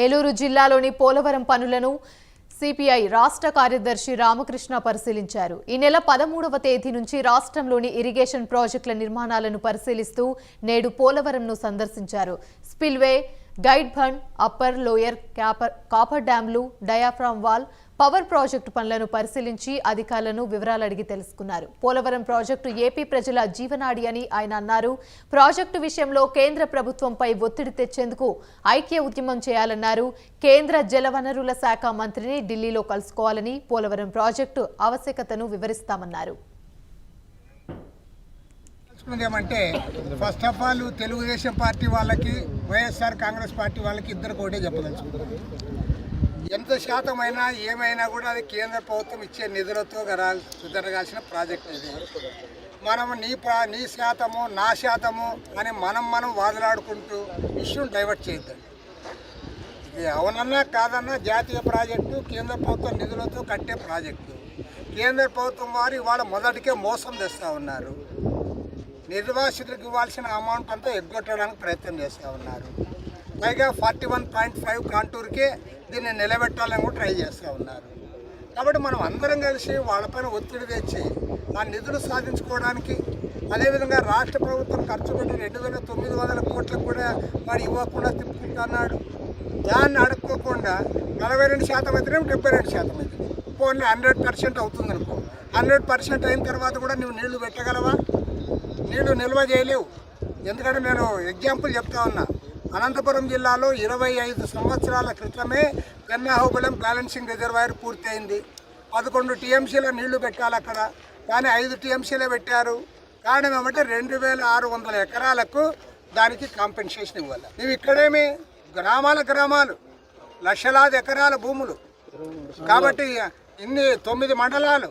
ఏలూరు జిల్లాలోని పోలవరం పనులను సిపిఐ రాష్ట్ర కార్యదర్శి రామకృష్ణ పరిశీలించారు. ఈ నెల 13వ తేదీ నుంచి రాష్ట్రంలోని ఇరిగేషన్ ప్రాజెక్టుల నిర్మాణాలను పరిశీలిస్తూ నేడు పోలవరంను సందర్శించారు. Spillway, guide bund, upper lower coffer డ్యాంలు, డయాఫ్రామ్ వాల్, పవర్ ప్రాజెక్టు పనులను పరిశీలించి అధికారులను వివరాలు అడిగి తెలుసుకున్నారు. పోలవరం ప్రాజెక్టు ఏపీ ప్రజల జీవనాడి అని ఆయన అన్నారు. ప్రాజెక్టు విషయంలో కేంద్ర ప్రభుత్వంపై ఒత్తిడి తెచ్చేందుకు ఐక్య ఉద్యమం చేయాలన్నారు. కేంద్ర జలవనరుల శాఖ మంత్రిని ఢిల్లీలో కలుసుకోవాలని, పోలవరం ప్రాజెక్టు ఆవశ్యకతను వివరిస్తామన్నారు. ఏమంటే first of all Telugu Desam party వాళ్ళకి, వైఎస్ఆర్ కాంగ్రెస్ పార్టీ వాళ్ళకి ఇద్దరు ఒకటే చెప్పదలుచుకుంటారు. ఎంత శాతమైనా ఏమైనా కూడా అది కేంద్ర ప్రభుత్వం ఇచ్చే నిధులతో జరగాల్సిన ప్రాజెక్ట్ ఇది. మనం నీ శాతము నా శాతము అని మనం వాదులాడుకుంటూ ఇష్యూని డైవర్ట్ చేయొద్దండి. ఇది అవునన్నా కాదన్నా జాతీయ ప్రాజెక్టు, కేంద్ర ప్రభుత్వం నిధులతో కట్టే ప్రాజెక్టు. కేంద్ర ప్రభుత్వం వారు ఇవాళ మొదటికే మోసం చేస్తూ ఉన్నారు. నిర్వాసితులకు ఇవ్వాల్సిన అమౌంట్ అంతా ఎగ్గొట్టడానికి ప్రయత్నం చేస్తూ ఉన్నారు. పైగా 41.5 కాంటూర్కే దీన్ని నిలబెట్టాలని కూడా ట్రై చేస్తూ ఉన్నారు. కాబట్టి మనం అందరం కలిసి వాళ్ళపైన ఒత్తిడి తెచ్చి ఆ నిధులు సాధించుకోవడానికి, అదేవిధంగా రాష్ట్ర ప్రభుత్వం ఖర్చు పెట్టి 2,900 కోట్లకు కూడా వాడు ఇవ్వకుండా తిప్పుకుంటున్నాడు. దాన్ని అడుక్కోకుండా 42% అయితేనే 72% అయితే పోనీ 100% అవుతుంది అనుకో. 100% అయిన తర్వాత కూడా నువ్వు నీళ్లు పెట్టగలవా? నీళ్లు నిల్వ చేయలేవు. ఎందుకంటే నేను ఎగ్జాంపుల్ చెప్తా ఉన్నా. అనంతపురం జిల్లాలో 25 సంవత్సరాల క్రితమే పెన్నాహుబలం బ్యాలెన్సింగ్ రిజర్వాయర్ పూర్తయింది. 11 టీఎంసీల నీళ్లు పెట్టాలి అక్కడ, కానీ 5 టీఎంసీలే పెట్టారు. కారణం ఏమంటే 2,600 ఎకరాలకు దానికి కాంపెన్సేషన్ ఇవ్వాలి. ఇవి ఇక్కడేమి గ్రామాలు లక్షలాది ఎకరాల భూములు. కాబట్టి 9 మండలాలు